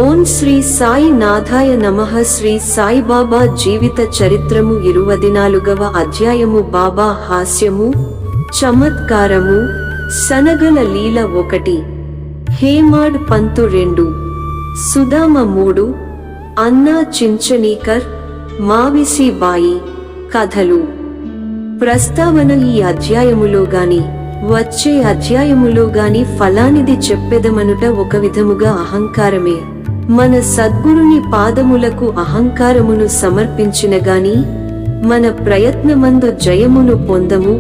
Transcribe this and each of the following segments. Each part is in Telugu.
ఓం శ్రీ సాయి నాథాయ నమః. శ్రీ సాయిబాబా జీవిత చరిత్రము 24వ అధ్యాయము. బాబా హాస్యము, చమత్కారము, సనగల లీల 1, హేమాడ్ పంతు 2, సుదామ 3, అన్నా చించనీకర్, మావిసి బాయి. కథలు. ప్రస్తావన. ఈ అధ్యాయములో గాని వచ్చే అధ్యాయములో గాని ఫలానిది చెప్పెదమనుట ఒక విధముగా అహంకారమే. మన సద్గురుని పాదములకు అహంకారమును సమర్పించిన గాని మన ప్రయత్నమందు జయమును పొందము.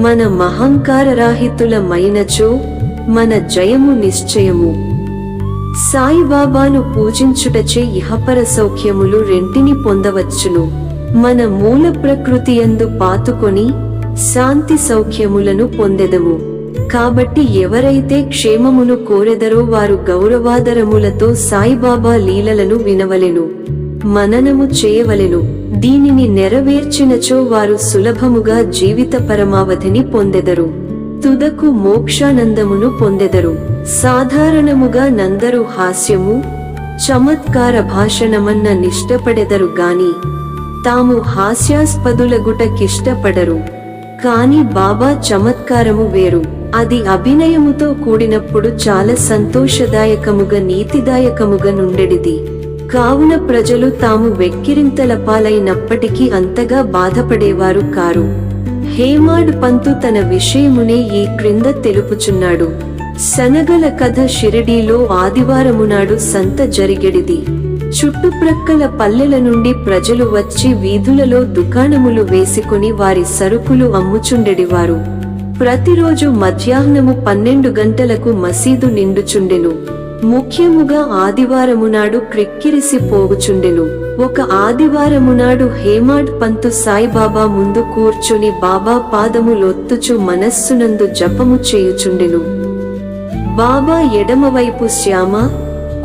మన మహంకారరాహితులమైనచో మన జయము నిశ్చయము. సాయిబాబాను పూజించుటచే ఇహపర సౌఖ్యములు రెంటిని పొందవచ్చును. మన మూల ప్రకృతియందు పాతుకొని శాంతి సౌఖ్యములను పొందెదము. కాబట్టి ఎవరైతే క్షేమమును కోరెదరో వారు గౌరవాదరములతో సాయిబాబా లీలలను వినవలెను, మననము చేయవలెను. దీనిని నెరవేర్చినచో వారు సులభముగా జీవిత పరమావధిని పొందెదరు, తుదకు మోక్షానందమును పొందెదరు. సాధారణముగా నందరు హాస్యము, చమత్కార భాషణమన్న నిష్టపడెదరు గాని తాము హాస్యాస్పదులగుటకిష్టపడరు. కాని బాబా చమత్కారము వేరు. అది అభినయముతో కూడినప్పుడు చాలా సంతోషదాయకముగా నీతిదాయకముగా నుండెడిది. కావున ప్రజలు తాము వెక్కిరింతల పాలైనప్పటికీ అంతగా బాధపడేవారు కారు. హేమాడ్ పంతు తన విషయమునే ఈ క్రింద తెలుపుచున్నాడు. సనగల కథ. షిరిడీలో ఆదివారమునాడు సంత జరిగెడిది. చుట్టుప్రక్కల పల్లెల నుండి ప్రజలు వచ్చి వీధులలో దుకాణములు వేసుకుని వారి సరుకులు అమ్ముచుండెడివారు. ప్రతిరోజు మధ్యాహ్నము 12 గంటలకు మసీదు నిండుచుండెను. ముఖ్యముగా ఆదివారమునాడు క్రిక్కిరిసి పోవుచుండెను. ఒక ఆదివారమునాడు హేమాడ్ పంతు సాయిబాబా ముందు కూర్చుని బాబా పాదములొత్తుచు మనస్సునందు జపము చేయుచుండెను. బాబా ఎడమవైపు శ్యామ,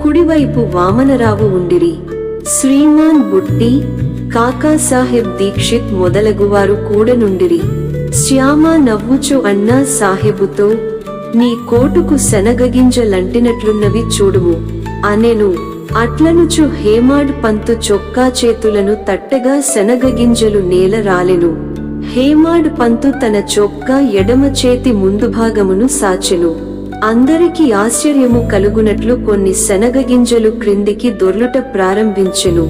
కుడివైపు వామనరావు ఉండిరి. శ్రీమాన్ బుట్టి, కాకాసాహెబ్ దీక్షిత్ మొదలగువారు కూడనుండిరి. శ్యామ నవ్వుచు అన్నా సాహెబుతో, నీ కోటుకు శనగగింజలంటినట్లున్నవి చూడుము అనెను. అట్లనుచు హేమాడ్ పంతు చొక్కా చేతులను తట్టగా శనగగింజలు నేల రాలెను. హేమాడ్ పంతు తన చొక్కా ఎడమ చేతి ముందు భాగమును సాచెను. అందరికి ఆశ్చర్యము కలుగునట్లు కొన్ని శనగగింజలు క్రిందికి దొర్లుట ప్రారంభించెను.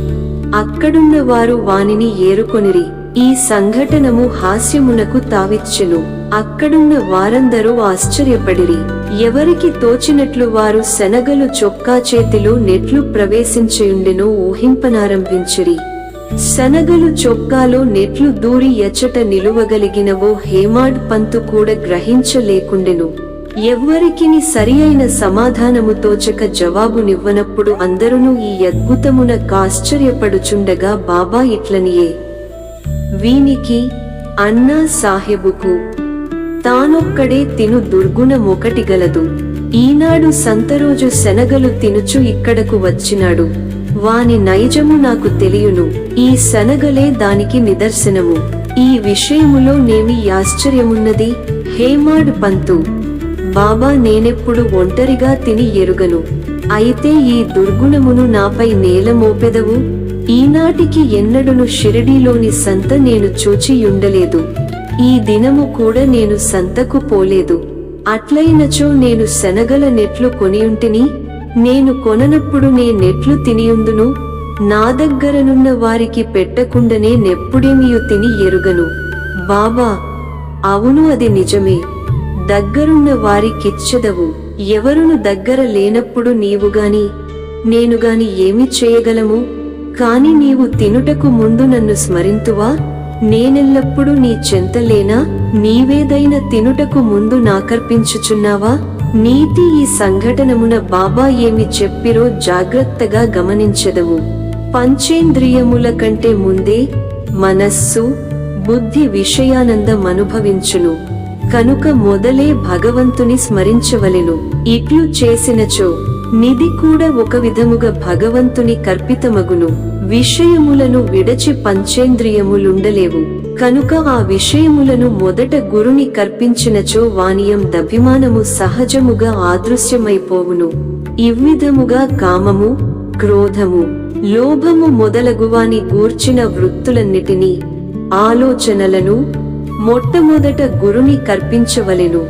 అక్కడున్న వారు వానిని ఏరుకొనిరి. ఈ సంఘటనము హాస్యమునకు తావిచ్చెను. అక్కడున్న వారందరూ ఆశ్చర్యపడిరి. ఎవరికి తోచినట్లు వారు శనగలు చొక్కా చేతిలో నెట్లు ప్రవేశించియుండెనో ఊహింపనారంభించిరి. శనగలు చొక్కాలో నెట్లు దూరి ఎచ్చట నిలువగలిగినవో హేమాడ్ పంతు కూడా గ్రహించలేకుండెను. ఎవ్వరికిని సరియైన సమాధానము తోచక జవాబునివ్వనప్పుడు అందరును ఈ అద్భుతమున ఆశ్చర్యపడుచుండగా బాబా ఇట్లనియే, వీనికి అన్నా సాహెబుకు తానొక్కడే తిను దుర్గుణమొకటి గలదు. ఈనాడు సంతరోజు శనగలు తినుచు ఇక్కడకు వచ్చినాడు. వాని నైజము నాకు తెలియును. ఈ శనగలే దానికి నిదర్శనము. ఈ విషయములో నేమి ఆశ్చర్యమున్నది? హేమాడ్ పంతు: బాబా, నేనెప్పుడు ఒంటరిగా తిని ఎరుగను. అయితే ఈ దుర్గుణమును నాపై నేల మోపెదవు? ఈనాటికి ఎన్నడును షిరిడీలోని సంత నేను చూచియుండలేదు. ఈ దినము కూడా నేను సంతకు పోలేదు. అట్లయినచో నేను శనగల నెట్లు కొనియుంటిని. నేను కొననప్పుడు నే నెట్లు తినియుందును. నా దగ్గరనున్న వారికి పెట్టకుండానే నెప్పుడేమియు తిని ఎరుగను. బాబా: అవును, అది నిజమే. దగ్గరున్న వారికిచ్చెదవు. ఎవరును దగ్గర లేనప్పుడు నీవుగాని నేనుగాని ఏమి చేయగలము? కాని నీవు తినుటకు ముందు నన్ను స్మరింతువా? నేనెల్లప్పుడూ నీ చెంతలేనా? నీవేదైన తినుటకు ముందు నాకర్పించుచున్నావా? నీతి. ఈ సంఘటనమున బాబా ఏమి చెప్పిరో జాగ్రత్తగా గమనించెదవు. పంచేంద్రియముల కంటే ముందే మనస్సు, బుద్ధి విషయానందమనుభవించును. కనుక మొదలే భగవంతుని స్మరించవలెను. ఇట్లు చేసినచో నిధి కూడా ఒక విధముగా భగవంతుని కర్పితమగును. విషయములను విడచి పంచేంద్రియములుండలేవు. కనుక ఆ విషయములను మొదట గురుని కర్పించినచో వానియం దభిమానము సహజముగా ఆదృశ్యమైపోవును. ఇవ్విధముగా కామము, క్రోధము, లోభము మొదలగువాని గూర్చిన వృత్తులన్నిటినీ ఆలోచనలను మొట్టమొదట గురుని కర్పించవలెను.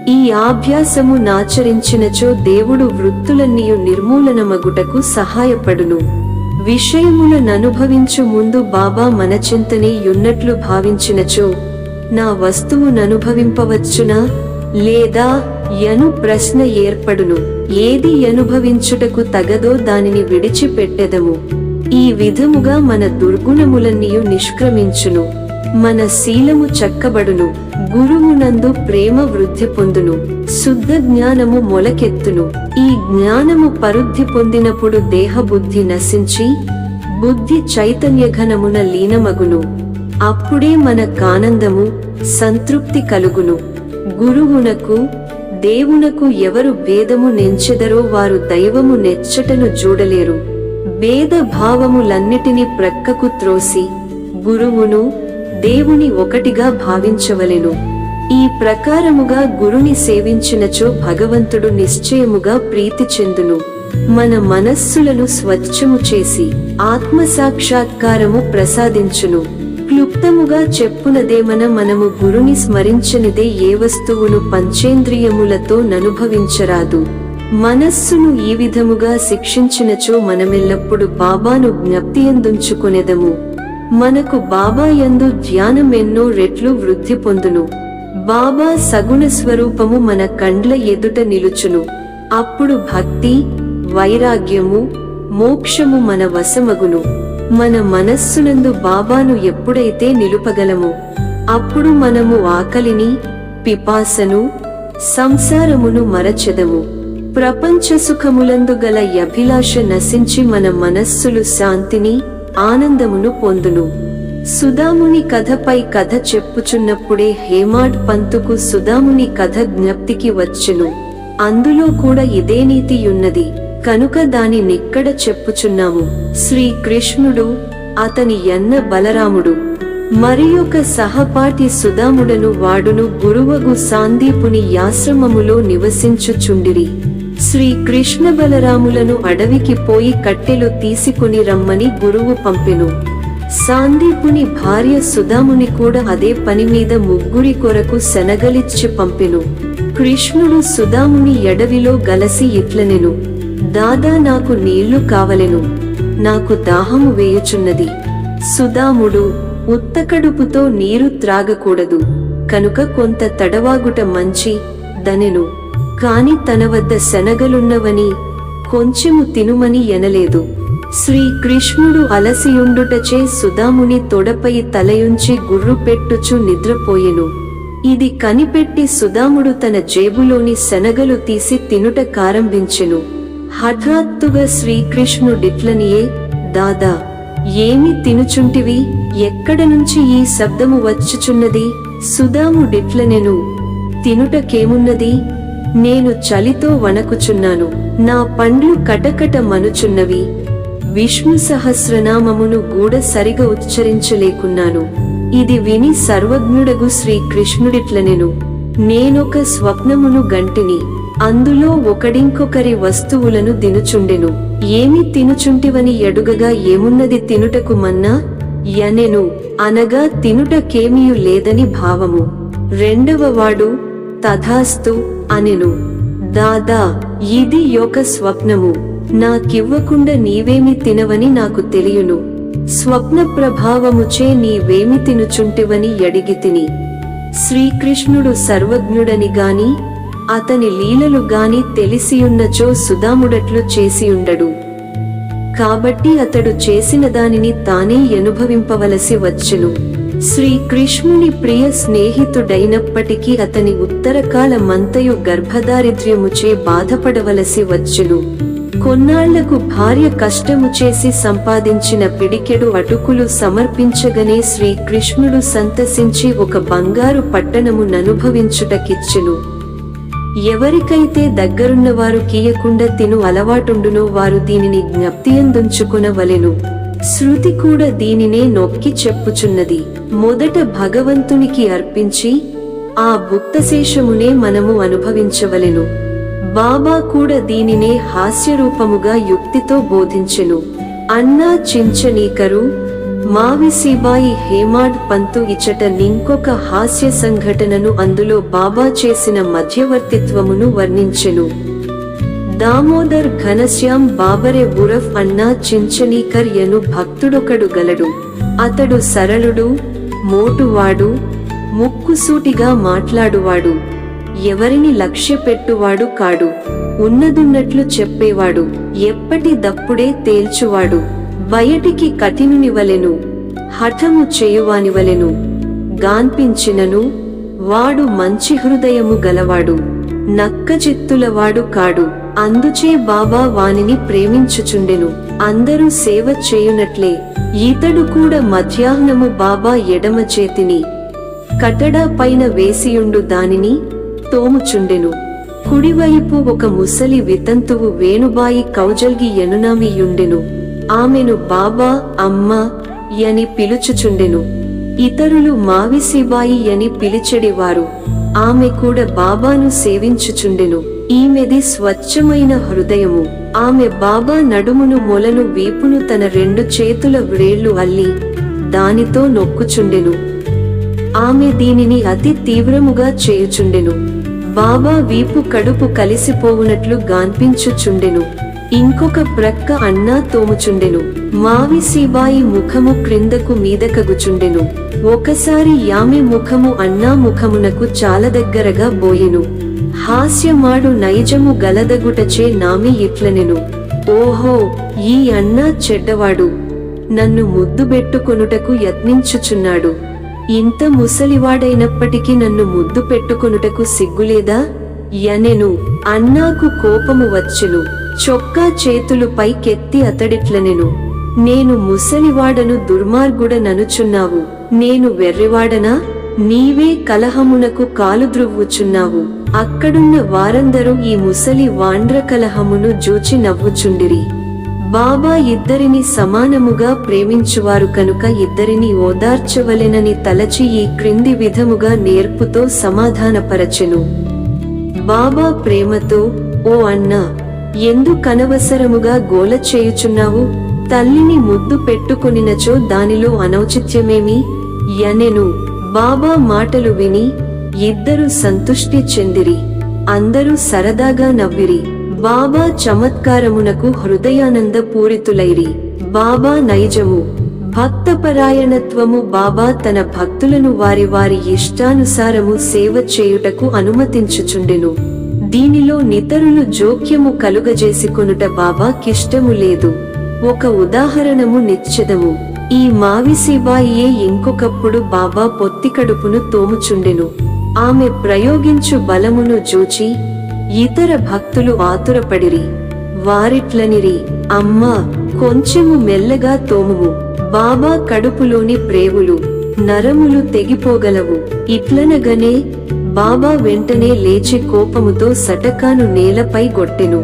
ఈ అభ్యాసము నాచరించినచో దేవుడు వృత్తులన్నీయు నిర్మూలనమగుటకు సహాయపడును. విషయములననుభవించు ముందు బాబా మన చింతనే యున్నట్లు భావించినచో నా వస్తువుననుభవింపవచ్చునా లేదా యను ప్రశ్న ఏర్పడును. ఏది అనుభవించుటకు తగదో దానిని విడిచిపెట్టెదము. ఈ విధముగా మన దుర్గుణములన్నీయు నిష్క్రమించును, మన శీలము చక్కబడును, గురువునందు ప్రేమ వృద్ధి పొందును, శుద్ధ జ్ఞానము మొలకెత్తును. ఈ జ్ఞానము పరుద్ధి పొందినప్పుడు దేహబుద్ధి నశించి బుద్ధి చైతన్యఘనమున లీనమగును. అప్పుడే మనకానందము సంతృప్తి కలుగును. గురువునకు దేవునకు ఎవరు భేదము నెంచెదరో వారు దైవము నెచ్చటను చూడలేరు. భేద భావములన్నిటినీ ప్రక్కకు త్రోసి గురువును దేవుని ఒకటిగా భావించవలెను. ఈ ప్రకారముగా గురుని సేవించినచో భగవంతుడు నిశ్చయముగా ప్రీతి చెందును. మన మనస్సులను స్వచ్ఛము చేసి ఆత్మసాక్షాత్కారము ప్రసాదించును. క్లుప్తముగా చెప్పునదేమన మనము గురుని స్మరించనిదే ఏ వస్తువును పంచేంద్రియములతో ననుభవించరాదు. మనస్సును ఈ విధముగా శిక్షించినచో మనమెల్లప్పుడు బాబాను జ్ఞప్తియందుంచుకొనెదము. మనకు బాబా యందు ధ్యానం ఎన్నో రెట్లు వృద్ధి పొందును. బాబా సగుణ స్వరూపము మన కండ్ల ఎదుట నిలుచును. అప్పుడు భక్తి, వైరాగ్యము, మోక్షము మన వశమగును. మన మనస్సునందు బాబాను ఎప్పుడైతే నిలుపగలమో అప్పుడు మనము ఆకలిని, పిపాసను, సంసారమును మరచెదము. ప్రపంచ సుఖములందు గల అభిలాష నశించి మన మనస్సులు శాంతిని, ఆనందమును పొందును. సుదాముని కథపై కథ చెప్పుచున్నప్పుడే హేమాడ్ పంతుకు సుదాముని కథ జ్ఞప్తికి వచ్చెను. అందులో కూడా ఇదే నీతియున్నది కనుక దాని నిక్కడ చెప్పుచున్నాము. శ్రీకృష్ణుడు, అతని యన్న బలరాముడు, మరియొక సహపాఠి సుదాముడను వాడును గురువగు సాందీపుని యాశ్రమములో నివసించుచుండిరి. శ్రీకృష్ణ బలరాములను అడవికి పోయి కట్టెలు తీసుకుని రమ్మని గురువు పంపెను. సాందీపుని భార్య సుదాముని కూడా అదే పనిమీద ముగ్గురి కొరకు శనగలిచ్చి పంపెను. కృష్ణుడు సుదాముని ఎడవిలో గలసి ఇట్లనెను, దాదా నాకు నీళ్లు కావలెను, నాకు దాహము వేయుచున్నది. సుదాముడు, ఉత్తకడుపుతో నీరు త్రాగకూడదు కనుక కొంత తడవాగుట మంచి దనెను. కాని తన వద్ద శనగలున్నవని కొంచెము తినుమని ఎనలేదు. శ్రీకృష్ణుడు అలసియుండుటచే సుదాముని తొడపై తలయుంచి గుర్రు పెట్టుచు నిద్రపోయెను. ఇది కనిపెట్టి సుదాముడు తన జేబులోని శనగలు తీసి తినుట కారంభించెను. హఠాత్తుగా శ్రీకృష్ణుడిట్లనియే, దాదా ఏమి తినుచుంటివి? ఎక్కడ నుంచి ఈ శబ్దము వచ్చుచున్నది? సుదాముడిట్లనెను, తినుటకేమున్నది? నేను చలితో వణకుచున్నాను, నా పండ్లు కటకట మనుచున్నవి, విష్ణు సహస్రనామమును గూడ సరిగా ఉచ్చరించలేకున్నాను. ఇది విని సర్వజ్ఞుడగు శ్రీకృష్ణుడిట్లనెను, నేనొక స్వప్నమును గంటిని, అందులో ఒకడింకొకరి వస్తువులను తినుచుండెను. ఏమి తినుచుంటివని ఎడుగగా ఏమున్నది తినుటకు మన్నా యనెను, అనగా తినుటకేమియు లేదని భావము. రెండవవాడు తథాస్తు అనెను, దాదా ఇది యొక్క స్వప్నము, నాకివ్వకుండా నీవేమి తినవని నాకు తెలియను. స్వప్న ప్రభావముచే నీవేమి తినుచుంటివని అడిగితిని. శ్రీకృష్ణుడు సర్వజ్ఞుడని గాని అతని లీలలు గాని తెలిసియున్నచో సుదాముడట్లు చేసియుండడు. కాబట్టి అతడు చేసిన దానిని తానే అనుభవింపవలసి వచ్చెను. శ్రీకృష్ణుని ప్రియ స్నేహితుడైనప్పటికీ అతని ఉత్తరకాల మంతయు గర్భదారిద్ర్యముచే బాధపడవలసి వచ్చెను. కొన్నాళ్లకు భార్య కష్టము చేసి సంపాదించిన పిడికెడు అటుకులు సమర్పించగనే శ్రీకృష్ణుడు సంతసించి ఒక బంగారు పట్టణము ననుభవించుటకిచ్చెను. ఎవరికైతే దగ్గరున్నవారు కీయకుండా తిను అలవాటుండునో వారు దీనిని జ్ఞప్తియందుంచుకొనవలెను. శృతి కూడా దీనినే నొక్కి చెప్పుచున్నది. మొదట భగవంతునికి అర్పించి ఆ భుక్తశేషమునే మనము అనుభవించవలెను. బాబా కూడా దీనినే హాస్యరూపముగా యుక్తితో బోధించెను. అన్నా చించనీకరు మావిసిబాయి హేమాడ్ పంతు ఇచట నింకొక హాస్య సంఘటనను అందులో బాబా చేసిన మధ్యవర్తిత్వమును వర్ణించెను. దామోదర్ ఘనశ్యాం బాబరే ఉరఫ్ అన్నా చించనీకర్ యను భక్తుడొకడు గలడు. అతడు సరళుడు, మోటువాడు, ముక్కుసూటిగా మాట్లాడువాడు, ఎవరిని లక్ష్యపెట్టువాడు కాడు, ఉన్నదున్నట్లు చెప్పేవాడు, ఎప్పటి దప్పుడే తేల్చువాడు, బయటికి కఠినునివలెను, హఠము చేయువానివలెను గాన్పించినను వాడు మంచి హృదయము గలవాడు, నక్కజిత్తులవాడు కాడు. అందుచే బాబా వానిని ప్రేమించుచుండెను. అందరూ సేవ చేయునట్లే ఈతడు కూడా మధ్యాహ్నము బాబా ఎడమ చేతిని కటడా పైన వేసియుండు దానిని తోముచుండెను. కుడివైపు ఒక ముసలి వితంతువు వేణుబాయి కౌజల్గి యనునామియుండెను. ఆమెను బాబా అమ్మ యని పిలుచుచుండెను. ఇతరులు మావిసిబాయి యని పిలిచెడివారు. ఆమె కూడా బాబాను సేవించుచుండెను. ఈమెది స్వచ్ఛమైన హృదయము. ఆమె బాబా నడుమును, మొలను, వీపును తన 2 చేతుల వ్రేళ్లు అల్లి దానితో నొక్కుచుండెను. ఆమె దీనిని అతి తీవ్రముగా చేయుచుండెను. బాబా వీపు కడుపు కలిసిపోవునట్లు గాన్పించుచుండెను. ఇంకొక ప్రక్క అన్నా తోముచుండెను. మావిసిబాయి ముఖము క్రిందకు మీదకగుచుండెను. ఒకసారి యామె ముఖము అన్నా ముఖమునకు చాలా దగ్గరగా బోయెను. హాస్యమాడు నైజము గలదగుటచే నామి ఇట్లనెను, ఓహో, ఈ అన్నా చెడ్డవాడు, నన్ను ముద్దుబెట్టుకొనుటకు యత్నించుచున్నాడు. ఇంత ముసలివాడైనప్పటికీ నన్ను ముద్దు పెట్టుకొనుటకు సిగ్గులేదా యనెను. అన్నాకు కోపము వచ్చెను. చొక్కా చేతులు పైకెత్తి అతడిట్లనెను, నేను ముసలివాడను, దుర్మార్గుడననుచున్నావు. నేను వెర్రివాడనా? నీవే కలహమునకు కాలుద్రువ్వుచున్నావు. అక్కడున్న వారందరూ ఈ ముసలి వాండ్ర కలహమును జూచి నవ్వుచుండిరి. బాబా ఇద్దరిని సమానముగా ప్రేమించువారు కనుక ఇద్దరిని ఓదార్చవలెనని తలచి ఈ క్రింది విధముగా నేర్పుతో సమాధానపరచెను. బాబా ప్రేమతో, ఓ అన్నా, ఎందుకనవసరముగా గోల చేయుచున్నావు? తల్లిని ముద్దు పెట్టుకొనినచో దానిలో అనౌచిత్యమేమి యనెను. బాబా మాటలు విని ఇద్దరు సంతుష్టి చెందిరి. అందరూ సరదాగా నవ్విరి. బాబా చమత్కారమునకు హృదయానంద పూరితులైరి. బాబా నైజము, భక్తపరాయణత్వము. బాబా తన భక్తులను వారి వారి ఇష్టానుసారము సేవ చేయుటకు అనుమతించుచుండెను. దీనిలో నితరులు జోక్యము కలుగజేసికొనుట బాబాకిష్టము లేదు. ఒక ఉదాహరణము నిశ్చెదము. ఈ మావిసిబాయియే ఇంకొకప్పుడు బాబా పొత్తికడుపును తోముచుండెను. ఆమె ప్రయోగించు బలమును జూచి ఇతర భక్తులు ఆతురపడిరి. వారిట్లనిరి, అమ్మా, కొంచెము మెల్లగా తోముము, బాబా కడుపులోని ప్రేవులు, నరములు తెగిపోగలవు. ఇట్లనగనే బాబా వెంటనే లేచి కోపముతో సటకాను నేలపై గొట్టెను.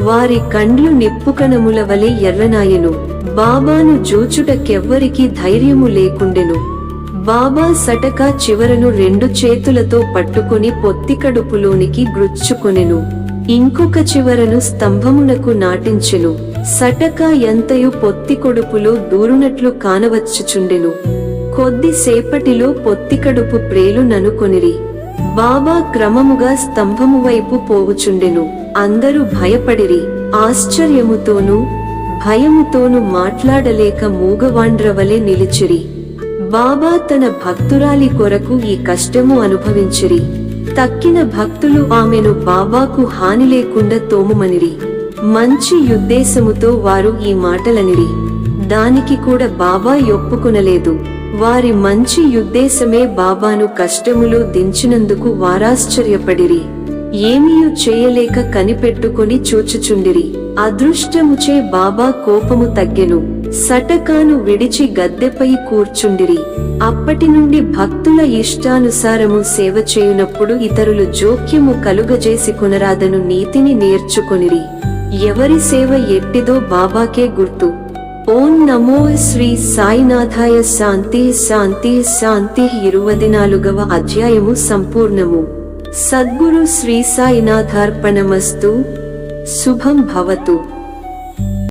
వారి కండ్లు నిప్పుకణముల వలె ఎర్రనాయెను. బాబాను జూచుటకెవ్వరికి ధైర్యము లేకుండెను. బాబా సటకా చివరను 2 చేతులతో పట్టుకుని పొత్తికడుపులోనికి గ్రుచ్చుకొనెను. ఇంకొక చివరను స్తంభమునకు నాటించెను. సటకా ఎంతయు పొత్తికొడుపులో దూరునట్లు కానవచ్చుచుండెను. కొద్దిసేపటిలో పొత్తికడుపు ప్రేలు ననుకొనిరి. బాబా క్రమముగా స్తంభము వైపు పోవుచుండెను. అందరూ భయపడిరి. ఆశ్చర్యముతోనూ భయముతోనూ మాట్లాడలేక మూగవాండ్రవలె నిలిచిరి. బాబా తన భక్తురాలి కొరకు ఈ కష్టము అనుభవించిరి. తక్కిన భక్తులు ఆమెను బాబాకు హాని లేకుండా తోముమనిరి. మంచి యుద్దేశముతో వారు ఈ మాటలనిరి. దానికి కూడా బాబా ఒప్పుకొనలేదు. వారి మంచి యుద్దేశమే బాబాను కష్టములో దించినందుకు వారాశ్చర్యపడిరి. ఏమీయు చేయలేక కనిపెట్టుకొని చూచుచుండిరి. అదృష్టముచే బాబా కోపము తగ్గెను. సటకాను విడిచి గద్దెపై కూర్చుండిరి. అప్పటి నుండి భక్తుల ఇష్టానుసారము సేవ చేయునప్పుడు ఇతరులు జోక్యము కలుగజేసి కొనరాదను నీతిని నేర్చుకొనిరి. ఎవరి సేవ ఎట్టిదో బాబాకే గుర్తు. ఓం నమో శ్రీ సాయినాథాయ. శాంతి శాంతి శాంతి. 24వ అధ్యాయము సంపూర్ణము. సద్గురు శ్రీ సాయినాథార్పణమస్తు. శుభం భవతు.